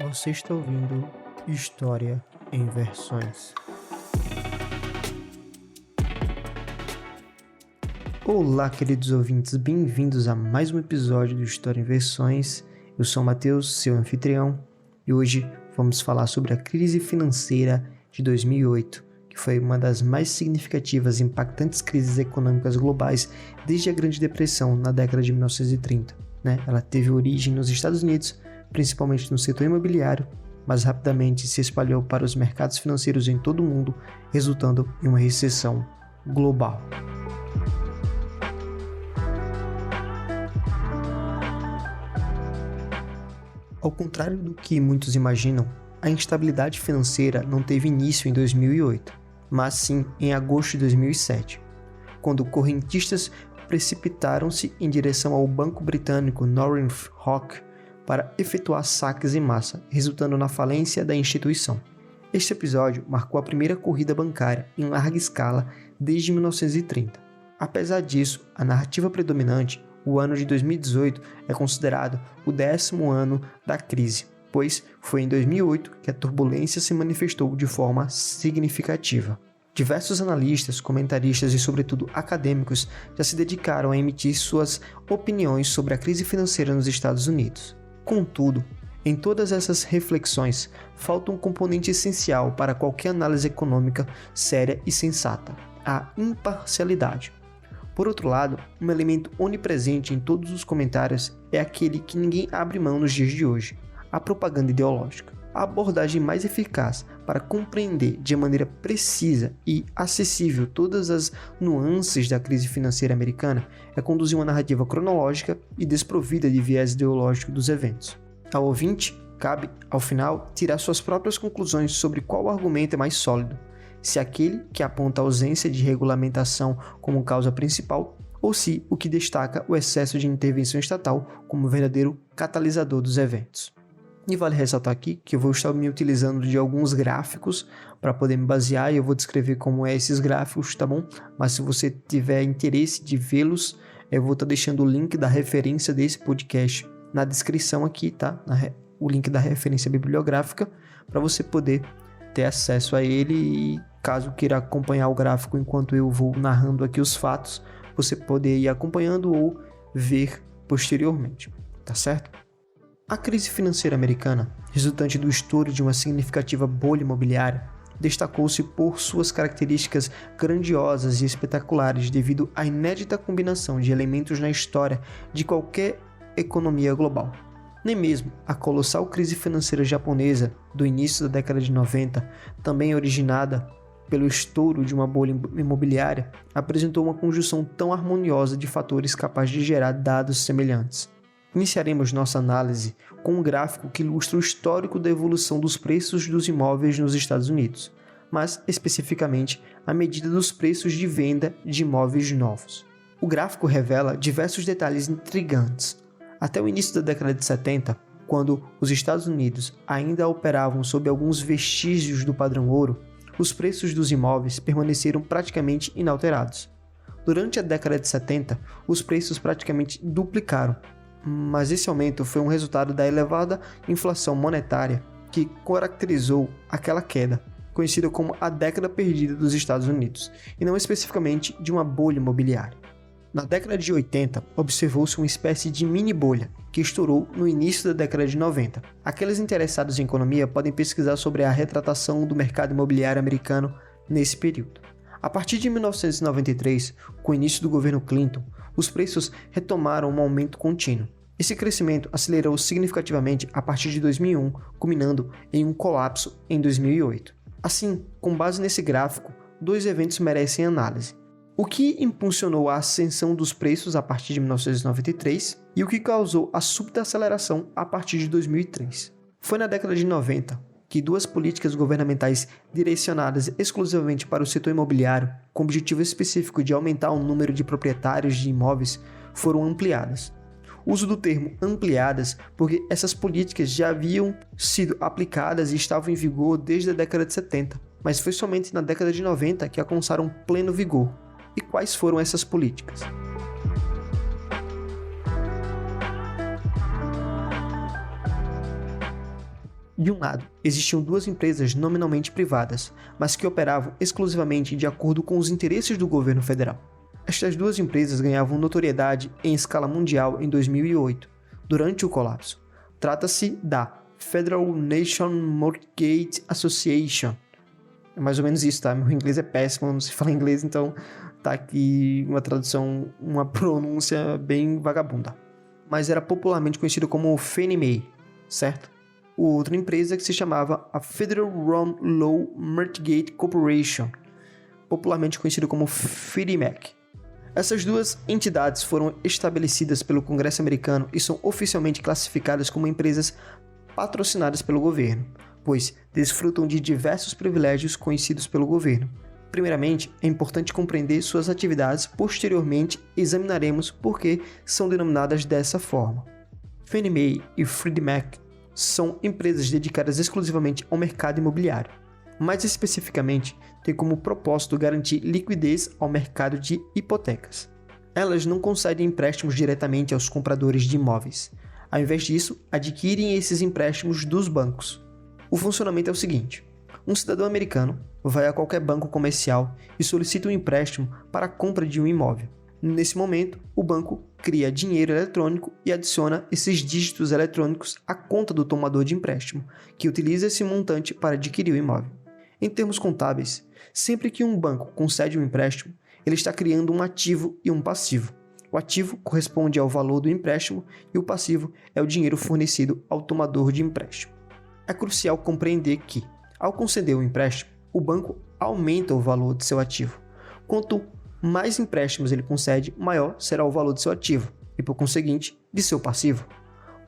Você está ouvindo História em Versões. Olá, queridos ouvintes, bem-vindos a mais um episódio do História em Versões. Eu sou o Matheus, seu anfitrião, e hoje vamos falar sobre a crise financeira de 2008, que foi uma das mais significativas e impactantes crises econômicas globais desde a Grande Depressão na década de 1930. Ela teve origem nos Estados Unidos, principalmente no setor imobiliário, mas rapidamente se espalhou para os mercados financeiros em todo o mundo, resultando em uma recessão global. Ao contrário do que muitos imaginam, a instabilidade financeira não teve início em 2008, mas sim em agosto de 2007, quando correntistas precipitaram-se em direção ao banco britânico Northern Rock para efetuar saques em massa, resultando na falência da instituição. Este episódio marcou a primeira corrida bancária em larga escala desde 1930. Apesar disso, a narrativa predominante, o ano de 2018, é considerado o 10º ano da crise, pois foi em 2008 que a turbulência se manifestou de forma significativa. Diversos analistas, comentaristas e, sobretudo, acadêmicos já se dedicaram a emitir suas opiniões sobre a crise financeira nos Estados Unidos. Contudo, em todas essas reflexões, falta um componente essencial para qualquer análise econômica séria e sensata: a imparcialidade. Por outro lado, um elemento onipresente em todos os comentários é aquele que ninguém abre mão nos dias de hoje: a propaganda ideológica. A abordagem mais eficaz para compreender de maneira precisa e acessível todas as nuances da crise financeira americana é conduzir uma narrativa cronológica e desprovida de viés ideológico dos eventos. Ao ouvinte, cabe, ao final, tirar suas próprias conclusões sobre qual argumento é mais sólido, se aquele que aponta a ausência de regulamentação como causa principal ou se o que destaca o excesso de intervenção estatal como verdadeiro catalisador dos eventos. E vale ressaltar aqui que eu vou estar me utilizando de alguns gráficos para poder me basear e eu vou descrever como é esses gráficos, tá bom? Mas se você tiver interesse de vê-los, eu vou estar deixando o link da referência desse podcast na descrição aqui, tá? O link da referência bibliográfica para você poder ter acesso a ele e caso queira acompanhar o gráfico enquanto eu vou narrando aqui os fatos, você poder ir acompanhando ou ver posteriormente, tá certo? A crise financeira americana, resultante do estouro de uma significativa bolha imobiliária, destacou-se por suas características grandiosas e espetaculares devido à inédita combinação de elementos na história de qualquer economia global. Nem mesmo a colossal crise financeira japonesa do início da década de 90, também originada pelo estouro de uma bolha imobiliária, apresentou uma conjunção tão harmoniosa de fatores capaz de gerar dados semelhantes. Iniciaremos nossa análise com um gráfico que ilustra o histórico da evolução dos preços dos imóveis nos Estados Unidos, mas especificamente a medida dos preços de venda de imóveis novos. O gráfico revela diversos detalhes intrigantes. Até o início da década de 70, quando os Estados Unidos ainda operavam sob alguns vestígios do padrão ouro, os preços dos imóveis permaneceram praticamente inalterados. Durante a década de 70, os preços praticamente duplicaram, mas esse aumento foi um resultado da elevada inflação monetária que caracterizou aquela queda, conhecida como a década perdida dos Estados Unidos, e não especificamente de uma bolha imobiliária. Na década de 80, observou-se uma espécie de mini bolha que estourou no início da década de 90. Aqueles interessados em economia podem pesquisar sobre a retratação do mercado imobiliário americano nesse período. A partir de 1993, com o início do governo Clinton, os preços retomaram um aumento contínuo. Esse crescimento acelerou significativamente a partir de 2001, culminando em um colapso em 2008. Assim, com base nesse gráfico, dois eventos merecem análise: o que impulsionou a ascensão dos preços a partir de 1993 e o que causou a súbita aceleração a partir de 2003. Foi na década de 90 que duas políticas governamentais direcionadas exclusivamente para o setor imobiliário, com o objetivo específico de aumentar o número de proprietários de imóveis, foram ampliadas. O uso do termo ampliadas porque essas políticas já haviam sido aplicadas e estavam em vigor desde a década de 70, mas foi somente na década de 90 que alcançaram pleno vigor. E quais foram essas políticas? De um lado, existiam duas empresas nominalmente privadas, mas que operavam exclusivamente de acordo com os interesses do governo federal. Estas duas empresas ganhavam notoriedade em escala mundial em 2008, durante o colapso. Trata-se da Federal National Mortgage Association. É mais ou menos isso, tá? Meu inglês é péssimo, não sei falar inglês, então tá aqui uma tradução, uma pronúncia bem vagabunda. Mas era popularmente conhecido como Fannie Mae, certo? Outra empresa que se chamava a Federal Home Loan Mortgage Corporation, popularmente conhecido como Freddie Mac. Essas duas entidades foram estabelecidas pelo Congresso americano e são oficialmente classificadas como empresas patrocinadas pelo governo, pois desfrutam de diversos privilégios conhecidos pelo governo. Primeiramente, é importante compreender suas atividades, posteriormente examinaremos por que são denominadas dessa forma. Fannie Mae e Freddie Mac são empresas dedicadas exclusivamente ao mercado imobiliário. Mais especificamente, tem como propósito garantir liquidez ao mercado de hipotecas. Elas não concedem empréstimos diretamente aos compradores de imóveis. Ao invés disso, adquirem esses empréstimos dos bancos. O funcionamento é o seguinte: um cidadão americano vai a qualquer banco comercial e solicita um empréstimo para a compra de um imóvel. Nesse momento, o banco cria dinheiro eletrônico e adiciona esses dígitos eletrônicos à conta do tomador de empréstimo, que utiliza esse montante para adquirir o imóvel. Em termos contábeis, sempre que um banco concede um empréstimo, ele está criando um ativo e um passivo. O ativo corresponde ao valor do empréstimo e o passivo é o dinheiro fornecido ao tomador de empréstimo. É crucial compreender que, ao conceder o empréstimo, o banco aumenta o valor de seu ativo. Quanto mais empréstimos ele concede, maior será o valor de seu ativo e, por conseguinte, de seu passivo.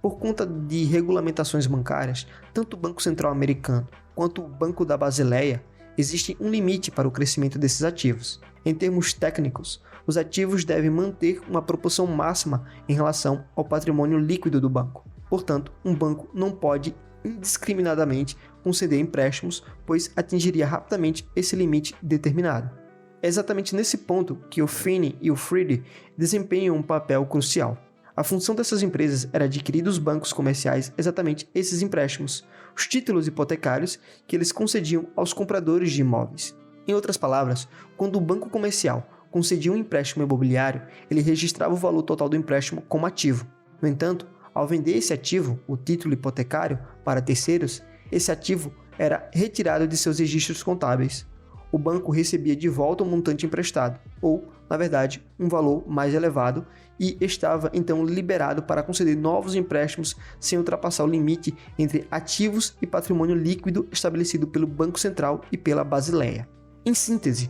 Por conta de regulamentações bancárias, tanto o Banco Central americano quanto o Banco da Basileia, existe um limite para o crescimento desses ativos. Em termos técnicos, os ativos devem manter uma proporção máxima em relação ao patrimônio líquido do banco. Portanto, um banco não pode indiscriminadamente conceder empréstimos, pois atingiria rapidamente esse limite determinado. É exatamente nesse ponto que o Fannie e o Freddie desempenham um papel crucial. A função dessas empresas era adquirir dos bancos comerciais exatamente esses empréstimos, os títulos hipotecários que eles concediam aos compradores de imóveis. Em outras palavras, quando o banco comercial concedia um empréstimo imobiliário, ele registrava o valor total do empréstimo como ativo. No entanto, ao vender esse ativo, o título hipotecário, para terceiros, esse ativo era retirado de seus registros contábeis. O banco recebia de volta o montante emprestado, ou, na verdade, um valor mais elevado, e estava então liberado para conceder novos empréstimos sem ultrapassar o limite entre ativos e patrimônio líquido estabelecido pelo Banco Central e pela Basileia. Em síntese,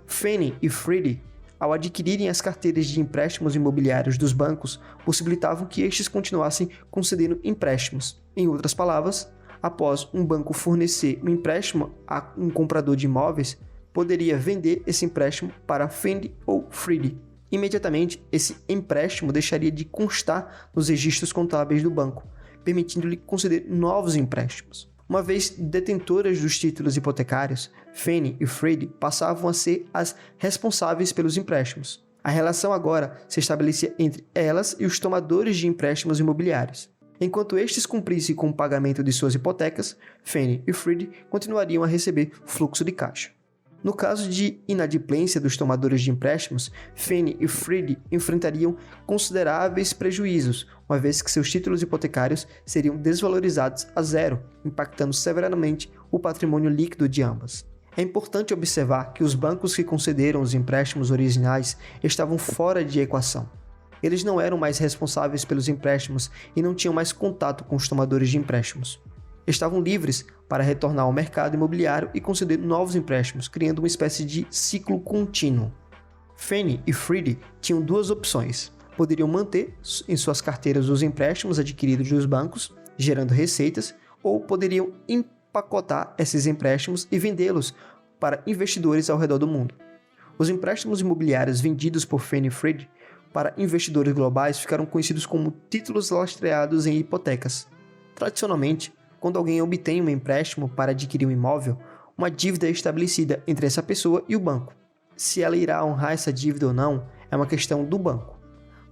Fannie e Freddie, ao adquirirem as carteiras de empréstimos imobiliários dos bancos, possibilitavam que estes continuassem concedendo empréstimos. Em outras palavras, após um banco fornecer um empréstimo a um comprador de imóveis, poderia vender esse empréstimo para Fannie ou Freddie. Imediatamente, esse empréstimo deixaria de constar nos registros contábeis do banco, permitindo-lhe conceder novos empréstimos. Uma vez detentoras dos títulos hipotecários, Fannie e Freddie passavam a ser as responsáveis pelos empréstimos. A relação agora se estabelecia entre elas e os tomadores de empréstimos imobiliários. Enquanto estes cumprissem com o pagamento de suas hipotecas, Fannie e Freddie continuariam a receber fluxo de caixa. No caso de inadimplência dos tomadores de empréstimos, Fannie e Freddie enfrentariam consideráveis prejuízos, uma vez que seus títulos hipotecários seriam desvalorizados a zero, impactando severamente o patrimônio líquido de ambas. É importante observar que os bancos que concederam os empréstimos originais estavam fora de equação. Eles não eram mais responsáveis pelos empréstimos e não tinham mais contato com os tomadores de empréstimos. Estavam livres para retornar ao mercado imobiliário e conceder novos empréstimos, criando uma espécie de ciclo contínuo. Fannie e Freddie tinham duas opções. Poderiam manter em suas carteiras os empréstimos adquiridos dos bancos, gerando receitas, ou poderiam empacotar esses empréstimos e vendê-los para investidores ao redor do mundo. Os empréstimos imobiliários vendidos por Fannie e Freddie para investidores globais ficaram conhecidos como títulos lastreados em hipotecas. Tradicionalmente, quando alguém obtém um empréstimo para adquirir um imóvel, uma dívida é estabelecida entre essa pessoa e o banco. Se ela irá honrar essa dívida ou não, é uma questão do banco.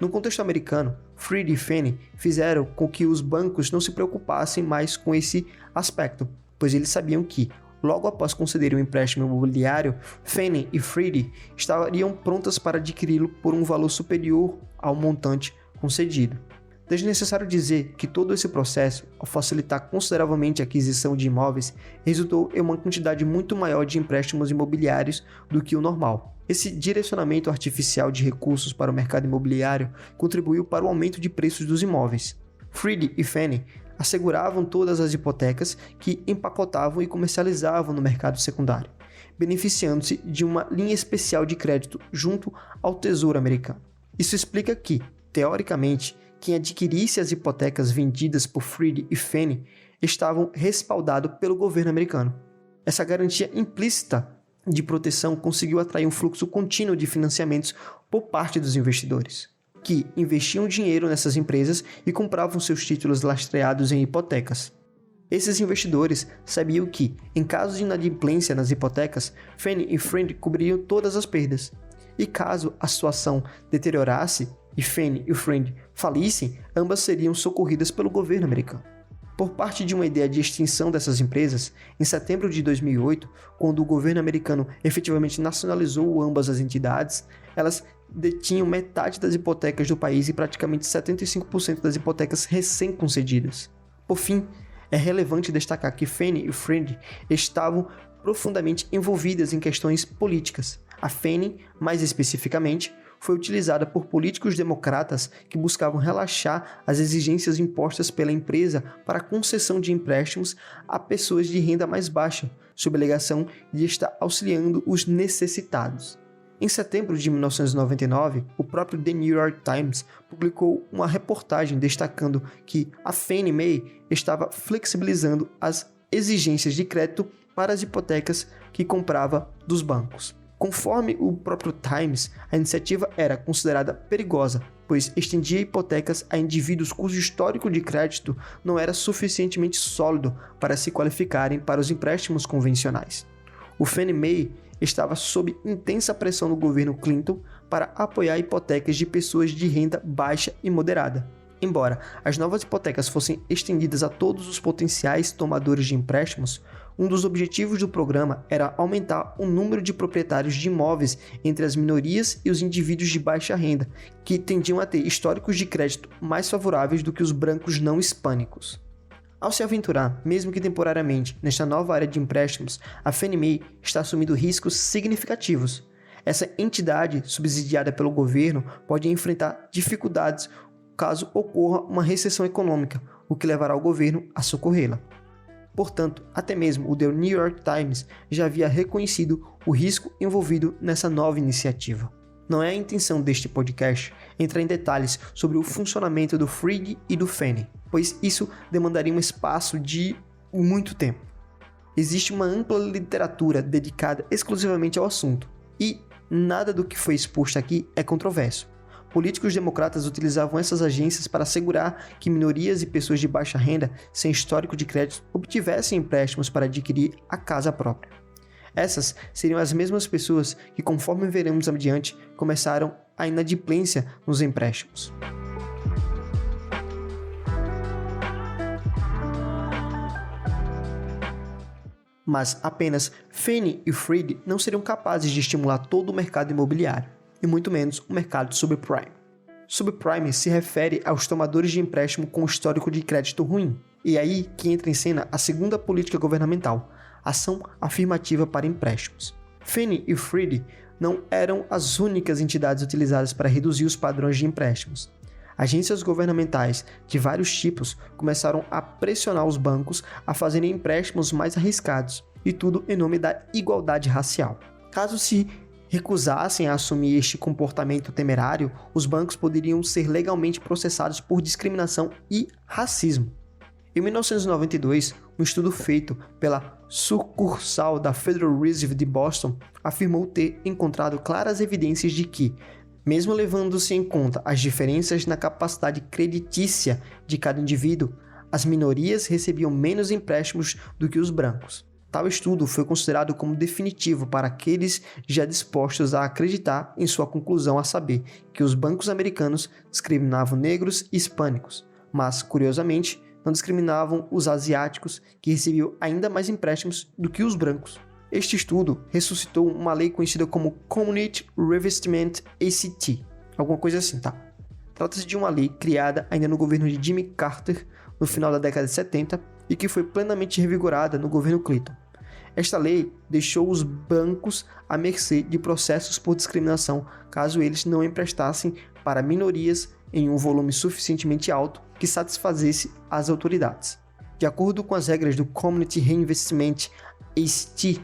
No contexto americano, Freddie e Fannie fizeram com que os bancos não se preocupassem mais com esse aspecto, pois eles sabiam que, logo após concederem um empréstimo imobiliário, Fannie e Freddie estariam prontas para adquiri-lo por um valor superior ao montante concedido. Desnecessário dizer que todo esse processo, ao facilitar consideravelmente a aquisição de imóveis, resultou em uma quantidade muito maior de empréstimos imobiliários do que o normal. Esse direcionamento artificial de recursos para o mercado imobiliário contribuiu para o aumento de preços dos imóveis. Freddie e Fannie asseguravam todas as hipotecas que empacotavam e comercializavam no mercado secundário, beneficiando-se de uma linha especial de crédito junto ao Tesouro Americano. Isso explica que, teoricamente, quem adquirisse as hipotecas vendidas por Freddie e Fannie estavam respaldados pelo governo americano. Essa garantia implícita de proteção conseguiu atrair um fluxo contínuo de financiamentos por parte dos investidores, que investiam dinheiro nessas empresas e compravam seus títulos lastreados em hipotecas. Esses investidores sabiam que, em caso de inadimplência nas hipotecas, Fannie e Freddie cobririam todas as perdas. E caso a situação deteriorasse e Fannie e Freddie falissem, ambas seriam socorridas pelo governo americano. Por parte de uma ideia de extinção dessas empresas, em setembro de 2008, quando o governo americano efetivamente nacionalizou ambas as entidades, elas detinham metade das hipotecas do país e praticamente 75% das hipotecas recém-concedidas. Por fim, é relevante destacar que Fannie e Freddie estavam profundamente envolvidas em questões políticas. A Fannie, mais especificamente, foi utilizada por políticos democratas que buscavam relaxar as exigências impostas pela empresa para a concessão de empréstimos a pessoas de renda mais baixa, sob a alegação de estar auxiliando os necessitados. Em setembro de 1999, o próprio The New York Times publicou uma reportagem destacando que a Fannie Mae estava flexibilizando as exigências de crédito para as hipotecas que comprava dos bancos. Conforme o próprio Times, a iniciativa era considerada perigosa, pois estendia hipotecas a indivíduos cujo histórico de crédito não era suficientemente sólido para se qualificarem para os empréstimos convencionais. O Fannie Mae estava sob intensa pressão do governo Clinton para apoiar hipotecas de pessoas de renda baixa e moderada. Embora as novas hipotecas fossem estendidas a todos os potenciais tomadores de empréstimos, um dos objetivos do programa era aumentar o número de proprietários de imóveis entre as minorias e os indivíduos de baixa renda, que tendiam a ter históricos de crédito mais favoráveis do que os brancos não hispânicos. Ao se aventurar, mesmo que temporariamente, nesta nova área de empréstimos, a Fannie Mae está assumindo riscos significativos. Essa entidade, subsidiada pelo governo, pode enfrentar dificuldades caso ocorra uma recessão econômica, o que levará o governo a socorrê-la. Portanto, até mesmo o The New York Times já havia reconhecido o risco envolvido nessa nova iniciativa. Não é a intenção deste podcast entrar em detalhes sobre o funcionamento do Freddie e do Fannie, pois isso demandaria um espaço de muito tempo. Existe uma ampla literatura dedicada exclusivamente ao assunto, e nada do que foi exposto aqui é controverso. Políticos democratas utilizavam essas agências para assegurar que minorias e pessoas de baixa renda, sem histórico de crédito, obtivessem empréstimos para adquirir a casa própria. Essas seriam as mesmas pessoas que, conforme veremos adiante, começaram a inadimplência nos empréstimos. Mas apenas Fannie e Freddie não seriam capazes de estimular todo o mercado imobiliário, e muito menos o mercado subprime. Subprime se refere aos tomadores de empréstimo com histórico de crédito ruim, e é aí que entra em cena a segunda política governamental, ação afirmativa para empréstimos. Fannie e Freddie não eram as únicas entidades utilizadas para reduzir os padrões de empréstimos. Agências governamentais de vários tipos começaram a pressionar os bancos a fazerem empréstimos mais arriscados, e tudo em nome da igualdade racial. Caso se recusassem a assumir este comportamento temerário, os bancos poderiam ser legalmente processados por discriminação e racismo. Em 1992, um estudo feito pela sucursal da Federal Reserve de Boston afirmou ter encontrado claras evidências de que, mesmo levando-se em conta as diferenças na capacidade creditícia de cada indivíduo, as minorias recebiam menos empréstimos do que os brancos. Tal estudo foi considerado como definitivo para aqueles já dispostos a acreditar em sua conclusão, a saber que os bancos americanos discriminavam negros e hispânicos, mas, curiosamente, não discriminavam os asiáticos, que recebiam ainda mais empréstimos do que os brancos. Este estudo ressuscitou uma lei conhecida como Community Reinvestment ACT, alguma coisa assim, tá? Trata-se de uma lei criada ainda no governo de Jimmy Carter, no final da década de 70, e que foi plenamente revigorada no governo Clinton. Esta lei deixou os bancos à mercê de processos por discriminação caso eles não emprestassem para minorias em um volume suficientemente alto que satisfazesse as autoridades. De acordo com as regras do Community Reinvestment ACT,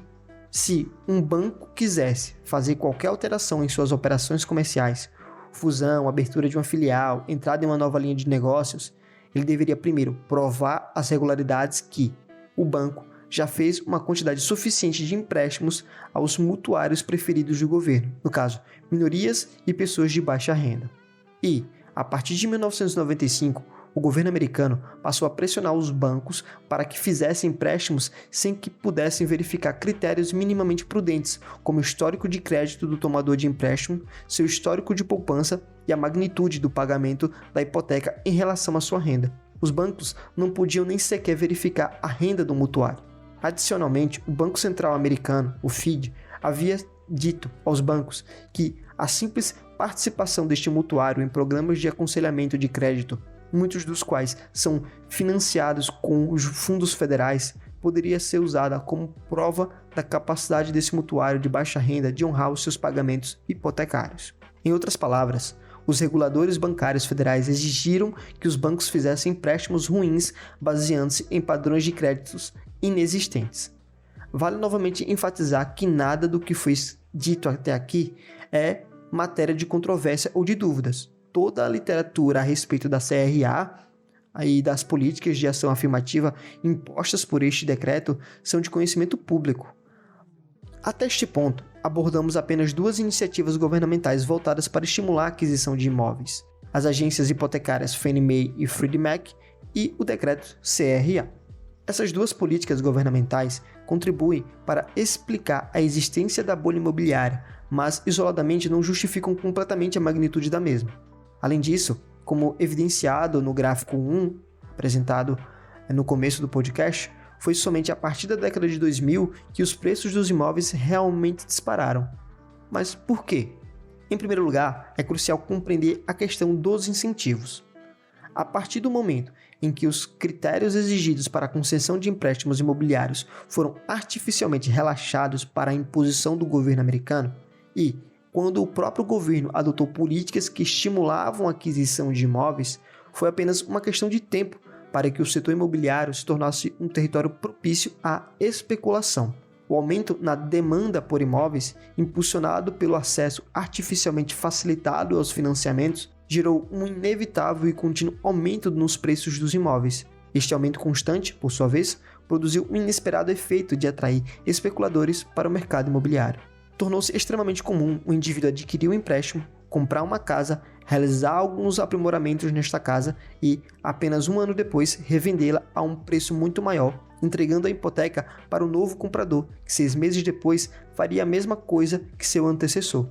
se um banco quisesse fazer qualquer alteração em suas operações comerciais, fusão, abertura de uma filial, entrada em uma nova linha de negócios, ele deveria primeiro provar as regularidades que o banco já fez uma quantidade suficiente de empréstimos aos mutuários preferidos do governo, no caso, minorias e pessoas de baixa renda. E, a partir de 1995, o governo americano passou a pressionar os bancos para que fizessem empréstimos sem que pudessem verificar critérios minimamente prudentes, como o histórico de crédito do tomador de empréstimo, seu histórico de poupança e a magnitude do pagamento da hipoteca em relação à sua renda. Os bancos não podiam nem sequer verificar a renda do mutuário. Adicionalmente, o Banco Central Americano, o FED, havia dito aos bancos que a simples participação deste mutuário em programas de aconselhamento de crédito, muitos dos quais são financiados com os fundos federais, poderia ser usada como prova da capacidade desse mutuário de baixa renda de honrar os seus pagamentos hipotecários. Em outras palavras, os reguladores bancários federais exigiram que os bancos fizessem empréstimos ruins baseando-se em padrões de créditos inexistentes. Vale novamente enfatizar que nada do que foi dito até aqui é matéria de controvérsia ou de dúvidas. Toda a literatura a respeito da CRA e das políticas de ação afirmativa impostas por este decreto são de conhecimento público. Até este ponto, abordamos apenas duas iniciativas governamentais voltadas para estimular a aquisição de imóveis: as agências hipotecárias Fannie Mae e Freddie Mac e o decreto CRA. Essas duas políticas governamentais contribuem para explicar a existência da bolha imobiliária, mas isoladamente não justificam completamente a magnitude da mesma. Além disso, como evidenciado no gráfico 1, apresentado no começo do podcast, foi somente a partir da década de 2000 que os preços dos imóveis realmente dispararam. Mas por quê? Em primeiro lugar, é crucial compreender a questão dos incentivos. A partir do momento em que os critérios exigidos para a concessão de empréstimos imobiliários foram artificialmente relaxados para a imposição do governo americano, e quando o próprio governo adotou políticas que estimulavam a aquisição de imóveis, foi apenas uma questão de tempo para que o setor imobiliário se tornasse um território propício à especulação. O aumento na demanda por imóveis, impulsionado pelo acesso artificialmente facilitado aos financiamentos, gerou um inevitável e contínuo aumento nos preços dos imóveis. Este aumento constante, por sua vez, produziu um inesperado efeito de atrair especuladores para o mercado imobiliário. Tornou-se extremamente comum o indivíduo adquirir um empréstimo, comprar uma casa, realizar alguns aprimoramentos nesta casa e, apenas um ano depois, revendê-la a um preço muito maior, entregando a hipoteca para o novo comprador, que 6 meses depois faria a mesma coisa que seu antecessor.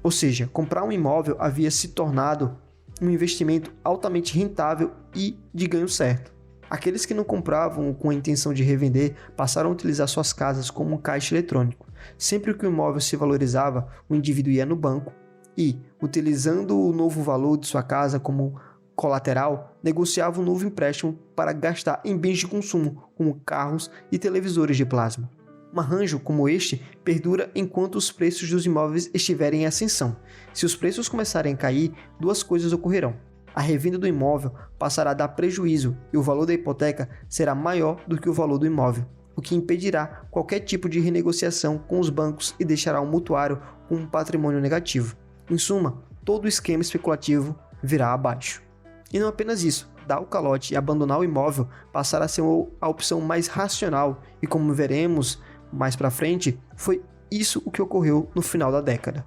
Ou seja, comprar um imóvel havia se tornado um investimento altamente rentável e de ganho certo. Aqueles que não compravam com a intenção de revender passaram a utilizar suas casas como um caixa eletrônico. Sempre que o imóvel se valorizava, o indivíduo ia no banco e, utilizando o novo valor de sua casa como colateral, negociava um novo empréstimo para gastar em bens de consumo, como carros e televisores de plasma. Um arranjo como este perdura enquanto os preços dos imóveis estiverem em ascensão. Se os preços começarem a cair, duas coisas ocorrerão. A revenda do imóvel passará a dar prejuízo e o valor da hipoteca será maior do que o valor do imóvel, o que impedirá qualquer tipo de renegociação com os bancos e deixará o mutuário com um patrimônio negativo. Em suma, todo o esquema especulativo virá abaixo. E não apenas isso, dar o calote e abandonar o imóvel passará a ser a opção mais racional e, como veremos mais para frente, foi isso o que ocorreu no final da década.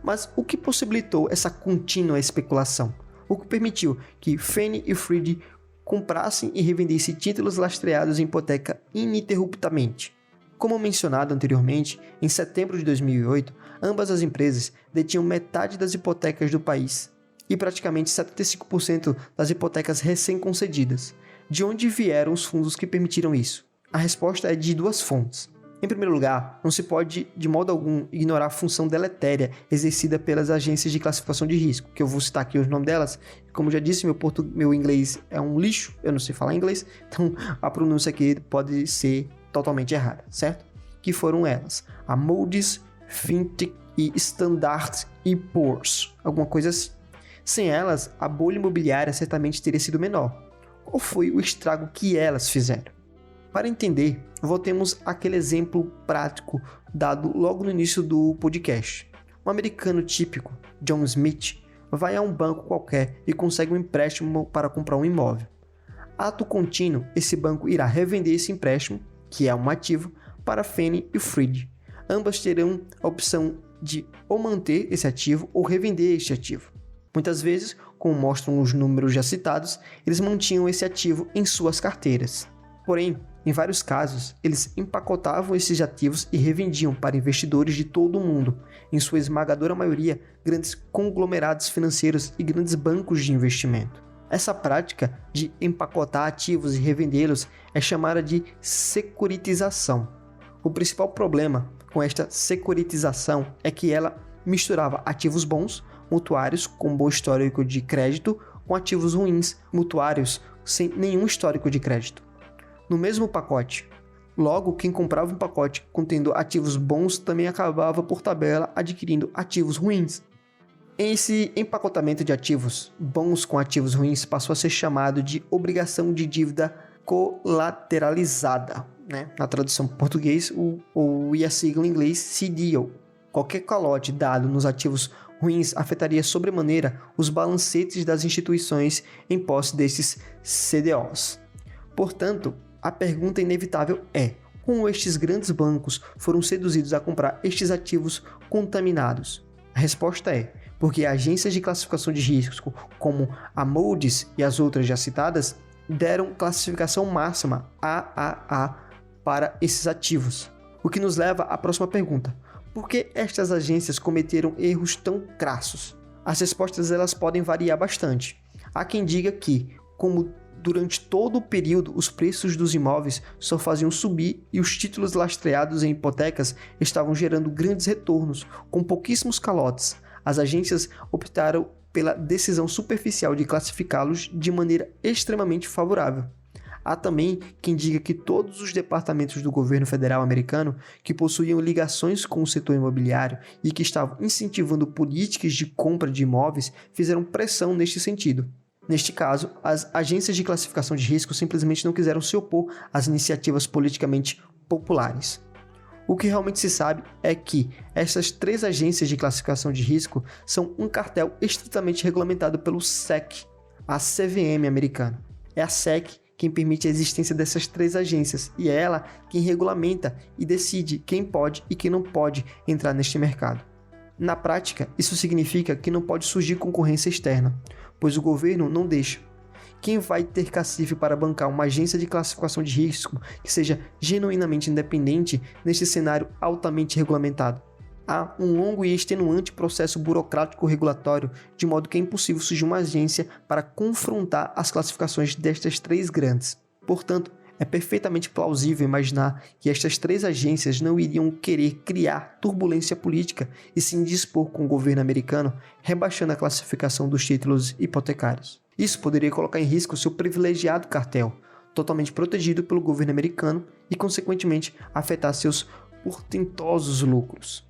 Mas o que possibilitou essa contínua especulação? O que permitiu que Fannie e Freddie comprassem e revendessem títulos lastreados em hipoteca ininterruptamente? Como mencionado anteriormente, em setembro de 2008, ambas as empresas detinham metade das hipotecas do país e praticamente 75% das hipotecas recém-concedidas. De onde vieram os fundos que permitiram isso? A resposta é de duas fontes. Em primeiro lugar, não se pode de modo algum ignorar a função deletéria exercida pelas agências de classificação de risco, que eu vou citar aqui os nomes delas. Como já disse, meu inglês é um lixo, eu não sei falar inglês, então a pronúncia aqui pode ser totalmente errada, certo? Que foram elas, a Moody's, Fitch e Standard & Poor's, alguma coisa assim. Sem elas, a bolha imobiliária certamente teria sido menor. Qual foi o estrago que elas fizeram? Para entender, voltemos àquele exemplo prático dado logo no início do podcast. Um americano típico, John Smith, vai a um banco qualquer e consegue um empréstimo para comprar um imóvel. Ato contínuo, esse banco irá revender esse empréstimo, que é um ativo, para Fannie e Freddie. Ambas terão a opção de ou manter esse ativo ou revender este ativo. Muitas vezes, como mostram os números já citados, eles mantinham esse ativo em suas carteiras. Porém, em vários casos, eles empacotavam esses ativos e revendiam para investidores de todo o mundo, em sua esmagadora maioria, grandes conglomerados financeiros e grandes bancos de investimento. Essa prática de empacotar ativos e revendê-los é chamada de securitização. O principal problema com esta securitização é que ela misturava ativos bons, mutuários com bom histórico de crédito, com ativos ruins, mutuários sem nenhum histórico de crédito, no mesmo pacote. Logo, quem comprava um pacote contendo ativos bons também acabava, por tabela, adquirindo ativos ruins. Esse empacotamento de ativos bons com ativos ruins passou a ser chamado de obrigação de dívida colateralizada, na tradução para português, e a sigla em inglês CDO. Qualquer calote dado nos ativos ruins afetaria sobremaneira os balancetes das instituições em posse desses CDOs. Portanto, a pergunta inevitável é: como estes grandes bancos foram seduzidos a comprar estes ativos contaminados? A resposta é: porque agências de classificação de risco, como a Moody's e as outras já citadas, deram classificação máxima AAA para esses ativos. O que nos leva à próxima pergunta: por que estas agências cometeram erros tão crassos? As respostas elas podem variar bastante. Há quem diga que, como durante todo o período os preços dos imóveis só faziam subir e os títulos lastreados em hipotecas estavam gerando grandes retornos, com pouquíssimos calotes, as agências optaram pela decisão superficial de classificá-los de maneira extremamente favorável. Há também quem diga que todos os departamentos do governo federal americano que possuíam ligações com o setor imobiliário e que estavam incentivando políticas de compra de imóveis fizeram pressão neste sentido. Neste caso, as agências de classificação de risco simplesmente não quiseram se opor às iniciativas politicamente populares. O que realmente se sabe é que essas três agências de classificação de risco são um cartel estritamente regulamentado pelo SEC, a CVM americana. É a SEC quem permite a existência dessas três agências e é ela quem regulamenta e decide quem pode e quem não pode entrar neste mercado. Na prática, isso significa que não pode surgir concorrência externa, pois o governo não deixa. Quem vai ter cacife para bancar uma agência de classificação de risco que seja genuinamente independente neste cenário altamente regulamentado? Há um longo e extenuante processo burocrático regulatório, de modo que é impossível surgir uma agência para confrontar as classificações destas três grandes. Portanto, é perfeitamente plausível imaginar que estas três agências não iriam querer criar turbulência política e se indispor com o governo americano, rebaixando a classificação dos títulos hipotecários. Isso poderia colocar em risco seu privilegiado cartel, totalmente protegido pelo governo americano e, consequentemente, afetar seus portentosos lucros.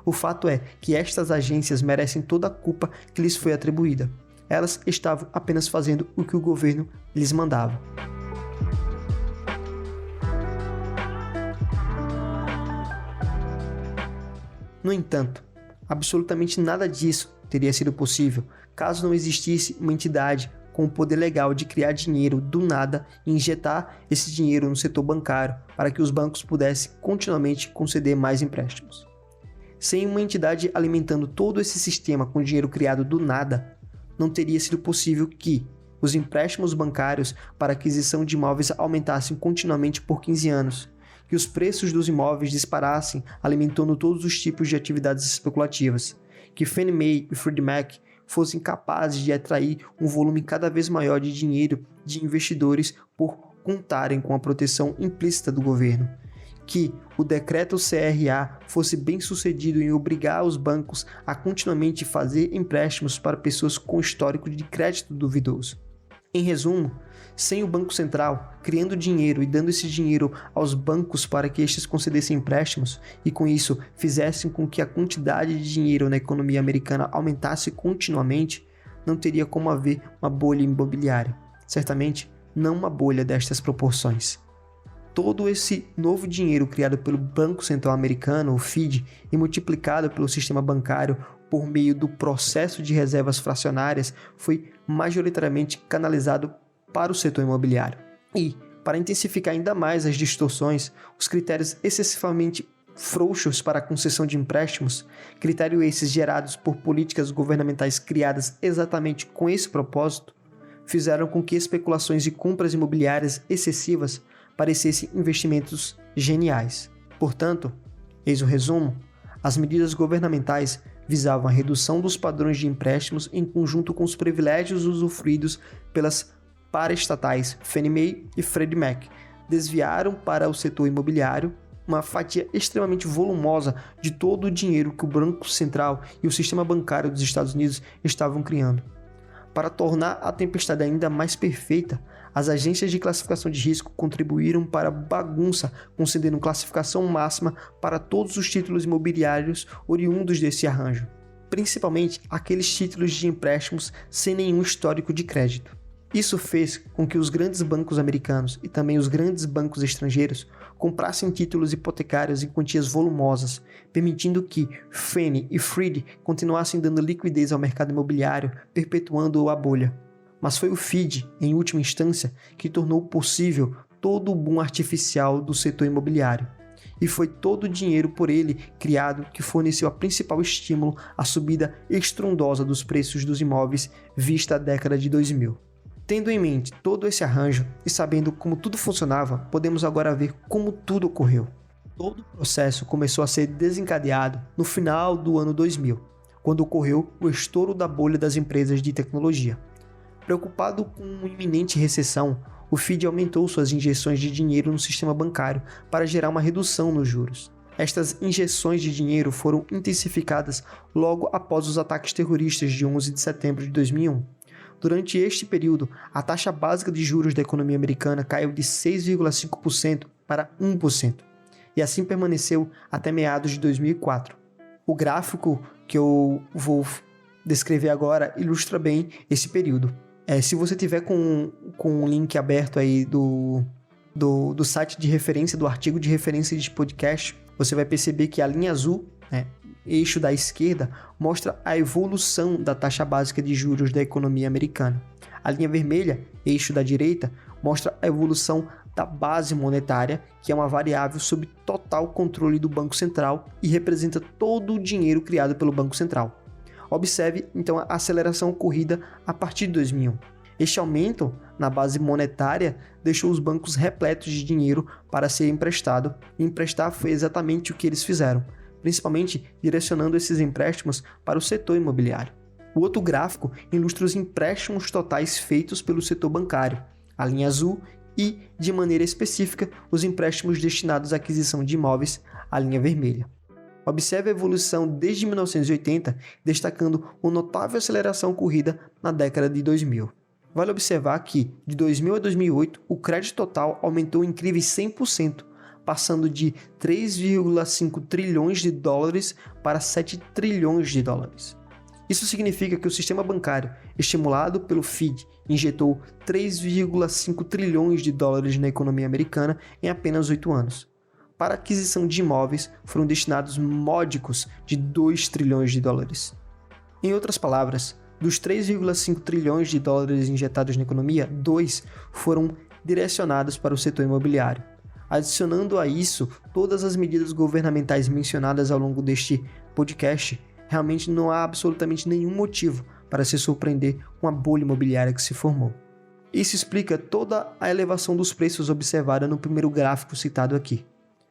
O fato é que estas agências merecem toda a culpa que lhes foi atribuída. Elas estavam apenas fazendo o que o governo lhes mandava. No entanto, absolutamente nada disso teria sido possível caso não existisse uma entidade com o poder legal de criar dinheiro do nada e injetar esse dinheiro no setor bancário para que os bancos pudessem continuamente conceder mais empréstimos. Sem uma entidade alimentando todo esse sistema com dinheiro criado do nada, não teria sido possível que os empréstimos bancários para aquisição de imóveis aumentassem continuamente por 15 anos, que os preços dos imóveis disparassem, alimentando todos os tipos de atividades especulativas, que Fannie Mae e Freddie Mac fossem capazes de atrair um volume cada vez maior de dinheiro de investidores por contarem com a proteção implícita do governo, que o decreto CRA fosse bem sucedido em obrigar os bancos a continuamente fazer empréstimos para pessoas com histórico de crédito duvidoso. Em resumo, sem o Banco Central criando dinheiro e dando esse dinheiro aos bancos para que estes concedessem empréstimos e com isso fizessem com que a quantidade de dinheiro na economia americana aumentasse continuamente, não teria como haver uma bolha imobiliária. Certamente, não uma bolha destas proporções. Todo esse novo dinheiro criado pelo Banco Central Americano, o FED, e multiplicado pelo sistema bancário por meio do processo de reservas fracionárias, foi majoritariamente canalizado para o setor imobiliário. E, para intensificar ainda mais as distorções, os critérios excessivamente frouxos para a concessão de empréstimos, critérios esses gerados por políticas governamentais criadas exatamente com esse propósito, fizeram com que especulações e compras imobiliárias excessivas parecessem investimentos geniais. Portanto, eis o resumo, as medidas governamentais visavam a redução dos padrões de empréstimos em conjunto com os privilégios usufruídos pelas paraestatais Fannie Mae e Freddie Mac, desviaram para o setor imobiliário uma fatia extremamente volumosa de todo o dinheiro que o Banco Central e o sistema bancário dos Estados Unidos estavam criando. Para tornar a tempestade ainda mais perfeita, as agências de classificação de risco contribuíram para a bagunça, concedendo classificação máxima para todos os títulos imobiliários oriundos desse arranjo, principalmente aqueles títulos de empréstimos sem nenhum histórico de crédito. Isso fez com que os grandes bancos americanos e também os grandes bancos estrangeiros comprassem títulos hipotecários em quantias volumosas, permitindo que Fannie e Freddie continuassem dando liquidez ao mercado imobiliário, perpetuando a bolha. Mas foi o FED, em última instância, que tornou possível todo o boom artificial do setor imobiliário. E foi todo o dinheiro por ele criado que forneceu a principal estímulo à subida estrondosa dos preços dos imóveis vista a década de 2000. Tendo em mente todo esse arranjo e sabendo como tudo funcionava, podemos agora ver como tudo ocorreu. Todo o processo começou a ser desencadeado no final do ano 2000, quando ocorreu o estouro da bolha das empresas de tecnologia. Preocupado com uma iminente recessão, o FED aumentou suas injeções de dinheiro no sistema bancário para gerar uma redução nos juros. Estas injeções de dinheiro foram intensificadas logo após os ataques terroristas de 11 de setembro de 2001. Durante este período, a taxa básica de juros da economia americana caiu de 6,5% para 1%, e assim permaneceu até meados de 2004. O gráfico que eu vou descrever agora ilustra bem esse período. Se você tiver com um link aberto aí do site de referência, do artigo de referência de podcast, você vai perceber que a linha azul, eixo da esquerda, mostra a evolução da taxa básica de juros da economia americana. A linha vermelha, eixo da direita, mostra a evolução da base monetária, que é uma variável sob total controle do Banco Central e representa todo o dinheiro criado pelo Banco Central. Observe, então, a aceleração ocorrida a partir de 2001. Este aumento na base monetária deixou os bancos repletos de dinheiro para ser emprestado, e emprestar foi exatamente o que eles fizeram, principalmente direcionando esses empréstimos para o setor imobiliário. O outro gráfico ilustra os empréstimos totais feitos pelo setor bancário, a linha azul, e, de maneira específica, os empréstimos destinados à aquisição de imóveis, a linha vermelha. Observe a evolução desde 1980, destacando uma notável aceleração ocorrida na década de 2000. Vale observar que, de 2000 a 2008, o crédito total aumentou incríveis 100%, passando de 3,5 trilhões de dólares para 7 trilhões de dólares. Isso significa que o sistema bancário, estimulado pelo FED, injetou 3,5 trilhões de dólares na economia americana em apenas 8 anos. Para a aquisição de imóveis, foram destinados módicos de 2 trilhões de dólares. Em outras palavras, dos 3,5 trilhões de dólares injetados na economia, 2 foram direcionados para o setor imobiliário. Adicionando a isso todas as medidas governamentais mencionadas ao longo deste podcast, realmente não há absolutamente nenhum motivo para se surpreender com a bolha imobiliária que se formou. Isso explica toda a elevação dos preços observada no primeiro gráfico citado aqui.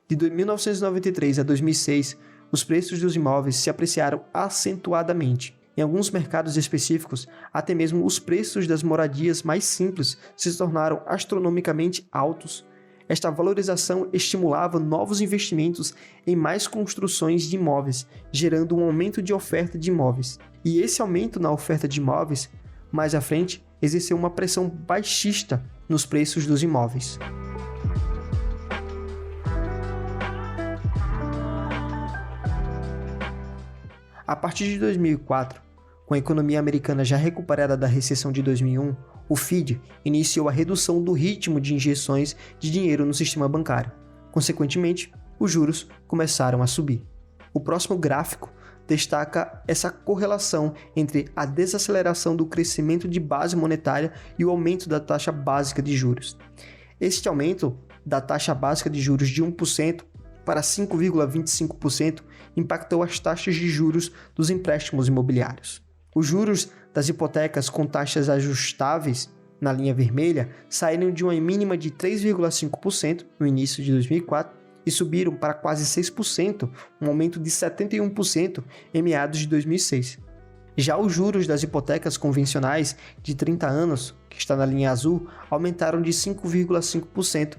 De 1993 a 2006, os preços dos imóveis se apreciaram acentuadamente. Em alguns mercados específicos, até mesmo os preços das moradias mais simples se tornaram astronomicamente altos. Esta valorização estimulava novos investimentos em mais construções de imóveis, gerando um aumento de oferta de imóveis. E esse aumento na oferta de imóveis, mais à frente, exerceu uma pressão baixista nos preços dos imóveis. A partir de 2004, com a economia americana já recuperada da recessão de 2001, o Fed iniciou a redução do ritmo de injeções de dinheiro no sistema bancário. Consequentemente, os juros começaram a subir. O próximo gráfico destaca essa correlação entre a desaceleração do crescimento de base monetária e o aumento da taxa básica de juros. Este aumento da taxa básica de juros de 1% para 5,25% impactou as taxas de juros dos empréstimos imobiliários. Os juros das hipotecas com taxas ajustáveis, na linha vermelha, saíram de uma mínima de 3,5% no início de 2004 e subiram para quase 6%, um aumento de 71% em meados de 2006. Já os juros das hipotecas convencionais de 30 anos, que está na linha azul, aumentaram de 5,5%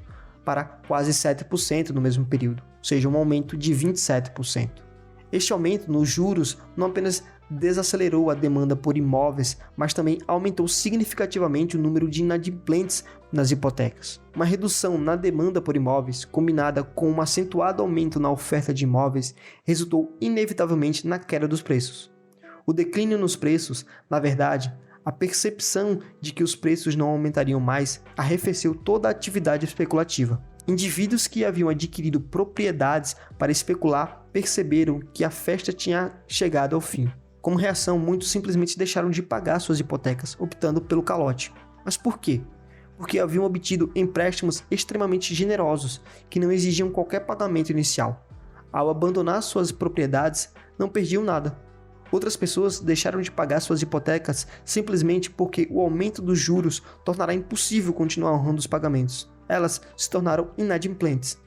para quase 7% no mesmo período, ou seja, um aumento de 27%. Este aumento nos juros não apenas desacelerou a demanda por imóveis, mas também aumentou significativamente o número de inadimplentes nas hipotecas. Uma redução na demanda por imóveis, combinada com um acentuado aumento na oferta de imóveis, resultou inevitavelmente na queda dos preços. O declínio nos preços, na verdade, a percepção de que os preços não aumentariam mais, arrefeceu toda a atividade especulativa. Indivíduos que haviam adquirido propriedades para especular perceberam que a festa tinha chegado ao fim. Como reação, muitos simplesmente deixaram de pagar suas hipotecas, optando pelo calote. Mas por quê? Porque haviam obtido empréstimos extremamente generosos, que não exigiam qualquer pagamento inicial. Ao abandonar suas propriedades, não perdiam nada. Outras pessoas deixaram de pagar suas hipotecas simplesmente porque o aumento dos juros tornará impossível continuar honrando os pagamentos. Elas se tornaram inadimplentes.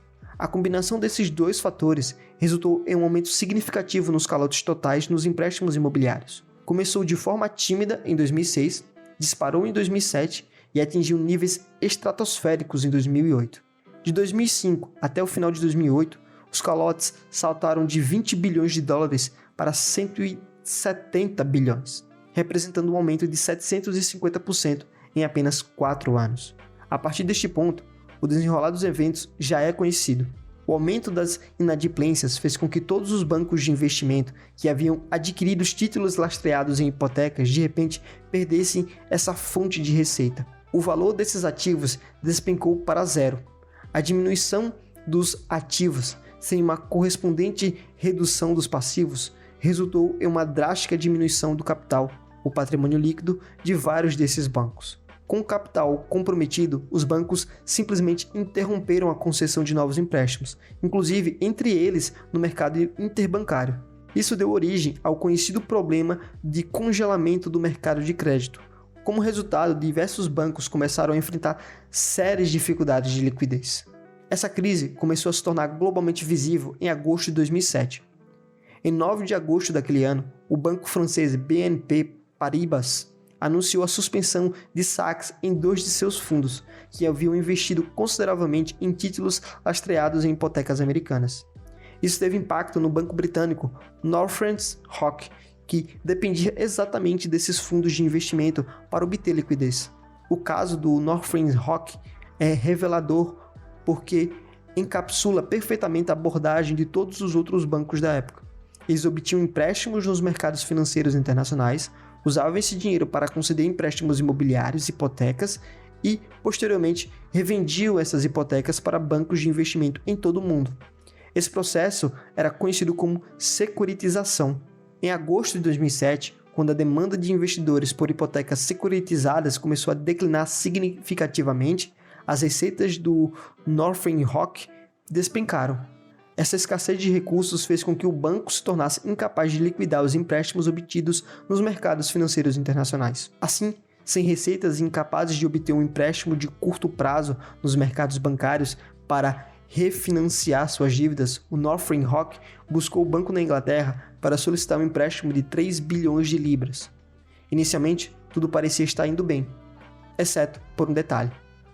A combinação desses dois fatores resultou em um aumento significativo nos calotes totais nos empréstimos imobiliários. Começou de forma tímida em 2006, disparou em 2007 e atingiu níveis estratosféricos em 2008. De 2005 até o final de 2008, os calotes saltaram de 20 bilhões de dólares para 170 bilhões, representando um aumento de 750% em apenas 4 anos. A partir deste ponto, o desenrolar dos eventos já é conhecido. O aumento das inadimplências fez com que todos os bancos de investimento que haviam adquirido os títulos lastreados em hipotecas de repente perdessem essa fonte de receita. O valor desses ativos despencou para zero. A diminuição dos ativos, sem uma correspondente redução dos passivos, resultou em uma drástica diminuição do capital, o patrimônio líquido de vários desses bancos. Com o capital comprometido, os bancos simplesmente interromperam a concessão de novos empréstimos, inclusive entre eles no mercado interbancário. Isso deu origem ao conhecido problema de congelamento do mercado de crédito. Como resultado, diversos bancos começaram a enfrentar sérias dificuldades de liquidez. Essa crise começou a se tornar globalmente visível em agosto de 2007. Em 9 de agosto daquele ano, o banco francês BNP Paribas anunciou a suspensão de saques em 2 de seus fundos, que haviam investido consideravelmente em títulos lastreados em hipotecas americanas. Isso teve impacto no banco britânico Northern Rock, que dependia exatamente desses fundos de investimento para obter liquidez. O caso do Northern Rock é revelador porque encapsula perfeitamente a abordagem de todos os outros bancos da época. Eles obtinham empréstimos nos mercados financeiros internacionais, usavam esse dinheiro para conceder empréstimos imobiliários, hipotecas e, posteriormente, revendiam essas hipotecas para bancos de investimento em todo o mundo. Esse processo era conhecido como securitização. Em agosto de 2007, quando a demanda de investidores por hipotecas securitizadas começou a declinar significativamente, as receitas do Northern Rock despencaram. Essa escassez de recursos fez com que o banco se tornasse incapaz de liquidar os empréstimos obtidos nos mercados financeiros internacionais. Assim, sem receitas e incapazes de obter um empréstimo de curto prazo nos mercados bancários para refinanciar suas dívidas, o Northern Rock buscou o banco na Inglaterra para solicitar um empréstimo de 3 bilhões de libras. Inicialmente, tudo parecia estar indo bem, exceto por um detalhe.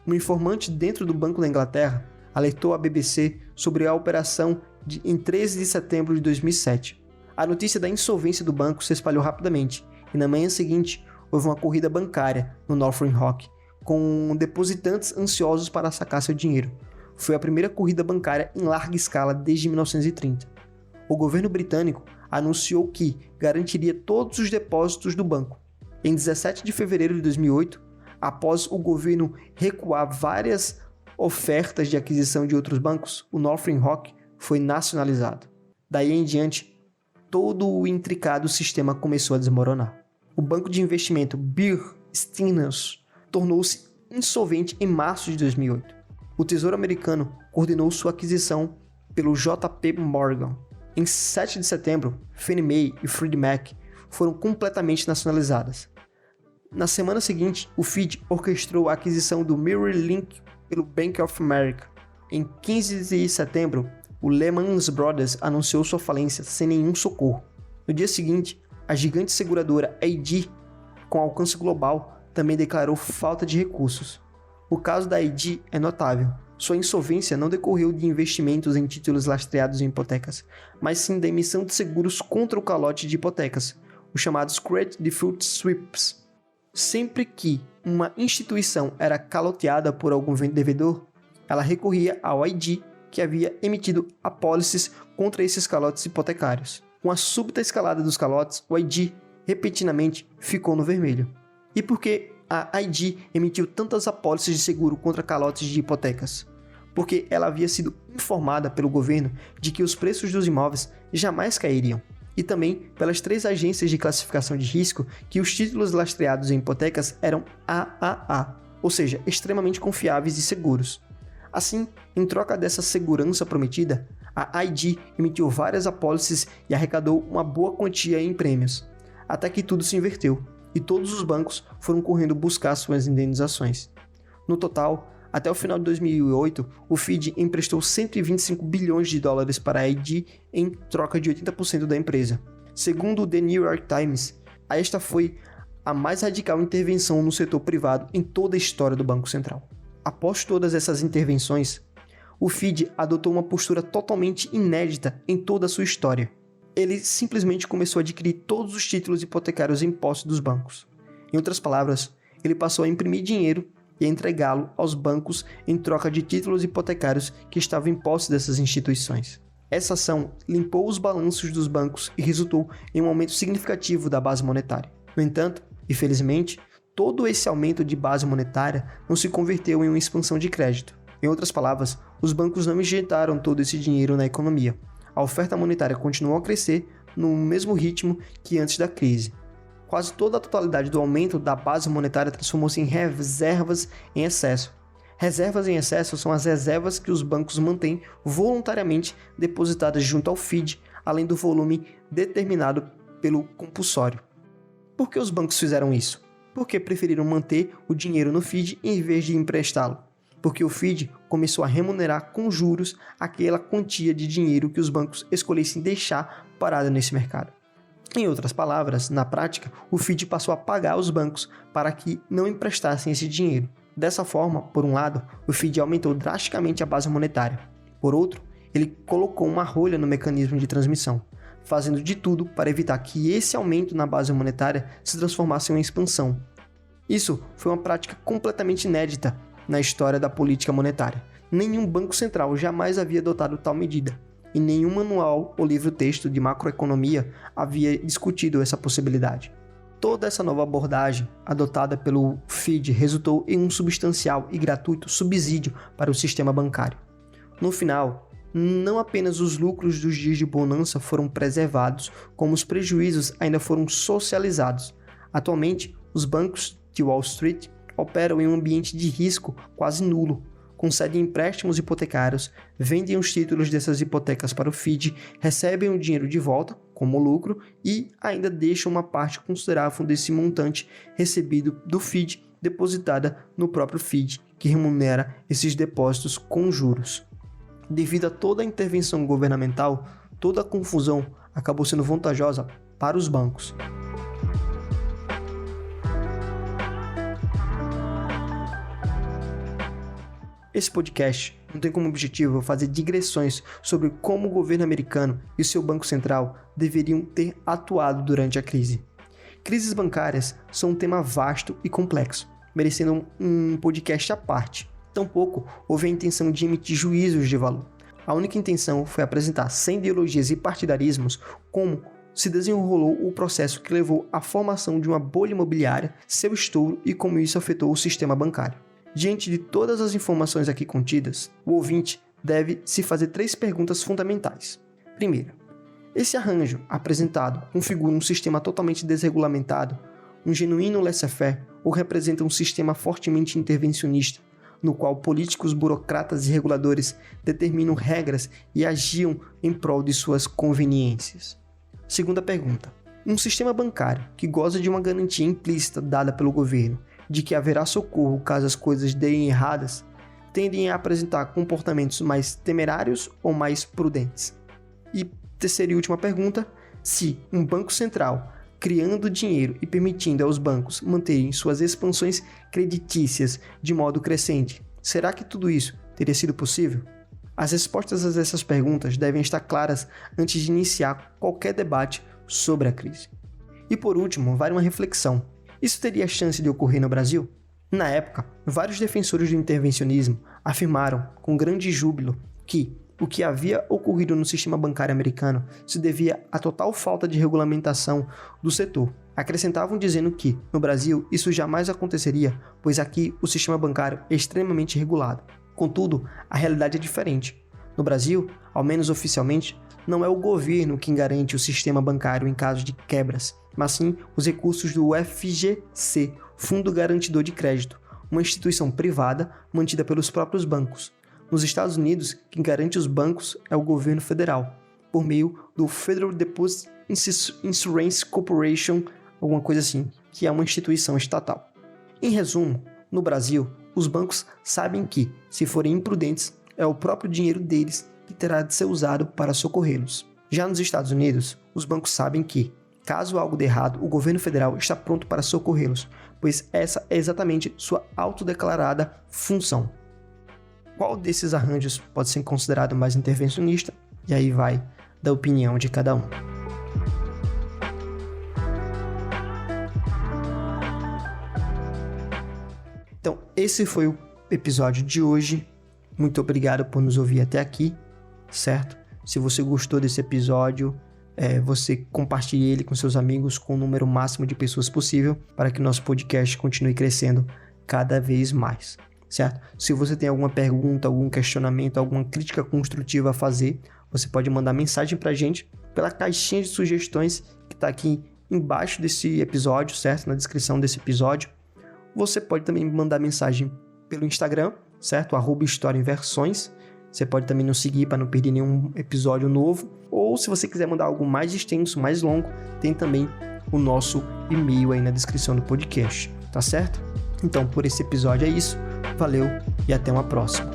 Um informante dentro do Banco da Inglaterra alertou a BBC sobre a operação em 13 de setembro de 2007. A notícia da insolvência do banco se espalhou rapidamente e na manhã seguinte houve uma corrida bancária no Northern Rock, com depositantes ansiosos para sacar seu dinheiro. Foi a primeira corrida bancária em larga escala desde 1930. O governo britânico anunciou que garantiria todos os depósitos do banco. Em 17 de fevereiro de 2008, após o governo recuar várias ofertas de aquisição de outros bancos, o Northern Rock foi nacionalizado. Daí em diante, todo o intricado sistema começou a desmoronar. O banco de investimento Bear Stearns tornou-se insolvente em março de 2008. O Tesouro Americano coordenou sua aquisição pelo JP Morgan. Em 7 de setembro, Fannie Mae e Freddie Mac foram completamente nacionalizadas. Na semana seguinte, o FID orquestrou a aquisição do Merrill Lynch pelo Bank of America. Em 15 de setembro, o Lehman Brothers anunciou sua falência sem nenhum socorro. No dia seguinte, a gigante seguradora AIG, com alcance global, também declarou falta de recursos. O caso da AIG é notável. Sua insolvência não decorreu de investimentos em títulos lastreados em hipotecas, mas sim da emissão de seguros contra o calote de hipotecas, os chamados Credit Default Swaps. Sempre que uma instituição era caloteada por algum devedor, ela recorria ao AIG, que havia emitido apólices contra esses calotes hipotecários. Com a súbita escalada dos calotes, o AIG repentinamente ficou no vermelho. E por que a AIG emitiu tantas apólices de seguro contra calotes de hipotecas? Porque ela havia sido informada pelo governo de que os preços dos imóveis jamais cairiam, e também pelas 3 agências de classificação de risco que os títulos lastreados em hipotecas eram AAA, ou seja, extremamente confiáveis e seguros. Assim, em troca dessa segurança prometida, a AIG emitiu várias apólices e arrecadou uma boa quantia em prêmios, até que tudo se inverteu e todos os bancos foram correndo buscar suas indenizações. No total, até o final de 2008, o FID emprestou 125 bilhões de dólares para a AIG em troca de 80% da empresa. Segundo o The New York Times, esta foi a mais radical intervenção no setor privado em toda a história do Banco Central. Após todas essas intervenções, o FID adotou uma postura totalmente inédita em toda a sua história. Ele simplesmente começou a adquirir todos os títulos hipotecários em posse dos bancos. Em outras palavras, ele passou a imprimir dinheiro e a entregá-lo aos bancos em troca de títulos hipotecários que estavam em posse dessas instituições. Essa ação limpou os balanços dos bancos e resultou em um aumento significativo da base monetária. No entanto, infelizmente, todo esse aumento de base monetária não se converteu em uma expansão de crédito. Em outras palavras, os bancos não injetaram todo esse dinheiro na economia. A oferta monetária continuou a crescer no mesmo ritmo que antes da crise. Quase toda a totalidade do aumento da base monetária transformou-se em reservas em excesso. Reservas em excesso são as reservas que os bancos mantêm voluntariamente depositadas junto ao FID, além do volume determinado pelo compulsório. Por que os bancos fizeram isso? Porque preferiram manter o dinheiro no FID em vez de emprestá-lo. Porque o FID começou a remunerar com juros aquela quantia de dinheiro que os bancos escolhessem deixar parada nesse mercado. Em outras palavras, na prática, o FID passou a pagar os bancos para que não emprestassem esse dinheiro. Dessa forma, por um lado, o FID aumentou drasticamente a base monetária. Por outro, ele colocou uma rolha no mecanismo de transmissão, fazendo de tudo para evitar que esse aumento na base monetária se transformasse em uma expansão. Isso foi uma prática completamente inédita na história da política monetária. Nenhum banco central jamais havia adotado tal medida, e nenhum manual ou livro-texto de macroeconomia havia discutido essa possibilidade. Toda essa nova abordagem adotada pelo FID resultou em um substancial e gratuito subsídio para o sistema bancário. No final, não apenas os lucros dos dias de bonança foram preservados, como os prejuízos ainda foram socializados. Atualmente, os bancos de Wall Street operam em um ambiente de risco quase nulo, concedem empréstimos hipotecários, vendem os títulos dessas hipotecas para o FID, recebem o dinheiro de volta, como lucro, e ainda deixam uma parte considerável desse montante recebido do FID depositada no próprio FID, que remunera esses depósitos com juros. devido a toda a intervenção governamental, toda a confusão acabou sendo vantajosa para os bancos. Esse podcast não tem como objetivo fazer digressões sobre como o governo americano e o seu Banco Central deveriam ter atuado durante a crise. Crises bancárias são um tema vasto e complexo, merecendo um podcast à parte. Tampouco houve a intenção de emitir juízos de valor. A única intenção foi apresentar, sem ideologias e partidarismos, como se desenrolou o processo que levou à formação de uma bolha imobiliária, seu estouro e como isso afetou o sistema bancário. Diante de todas as informações aqui contidas, o ouvinte deve se fazer 3 perguntas fundamentais. Primeira, esse arranjo apresentado configura um sistema totalmente desregulamentado, um genuíno laissez-faire ou representa um sistema fortemente intervencionista, no qual políticos, burocratas e reguladores determinam regras e agiam em prol de suas conveniências? Segunda pergunta, um sistema bancário que goza de uma garantia implícita dada pelo governo de que haverá socorro caso as coisas deem erradas, tendem a apresentar comportamentos mais temerários ou mais prudentes? E terceira e última pergunta, se um banco central, criando dinheiro e permitindo aos bancos manterem suas expansões creditícias de modo crescente, será que tudo isso teria sido possível? As respostas a essas perguntas devem estar claras antes de iniciar qualquer debate sobre a crise. E por último, vale uma reflexão. Isso teria chance de ocorrer no Brasil? Na época, vários defensores do intervencionismo afirmaram com grande júbilo que o que havia ocorrido no sistema bancário americano se devia à total falta de regulamentação do setor. Acrescentavam dizendo que, no Brasil, isso jamais aconteceria, pois aqui o sistema bancário é extremamente regulado. Contudo, a realidade é diferente. No Brasil, ao menos oficialmente, não é o governo quem garante o sistema bancário em caso de quebras, mas sim os recursos do FGC, Fundo Garantidor de Crédito, uma instituição privada mantida pelos próprios bancos. Nos Estados Unidos, quem garante os bancos é o governo federal, por meio do Federal Deposit Insurance Corporation, alguma coisa assim, que é uma instituição estatal. Em resumo, no Brasil, os bancos sabem que, se forem imprudentes, é o próprio dinheiro deles que terá de ser usado para socorrê-los. Já nos Estados Unidos, os bancos sabem que, caso algo dê errado, o governo federal está pronto para socorrê-los, pois essa é exatamente sua autodeclarada função. Qual desses arranjos pode ser considerado mais intervencionista? E aí vai da opinião de cada um. Então, esse foi o episódio de hoje. Muito obrigado por nos ouvir até aqui, certo? Se você gostou desse episódio, você compartilhe ele com seus amigos com o número máximo de pessoas possível para que o nosso podcast continue crescendo cada vez mais, certo? Se você tem alguma pergunta, algum questionamento, alguma crítica construtiva a fazer, você pode mandar mensagem para a gente pela caixinha de sugestões que está aqui embaixo desse episódio, certo? Na descrição desse episódio. Você pode também mandar mensagem pelo Instagram, certo? @historiaemversões. Você pode também nos seguir para não perder nenhum episódio novo. Ou se você quiser mandar algo mais extenso, mais longo, tem também o nosso e-mail aí na descrição do podcast, tá certo? Então, por esse episódio é isso. Valeu e até uma próxima.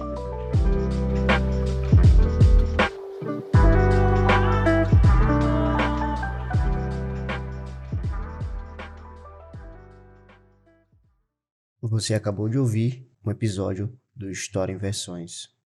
Você acabou de ouvir um episódio do História em Versões.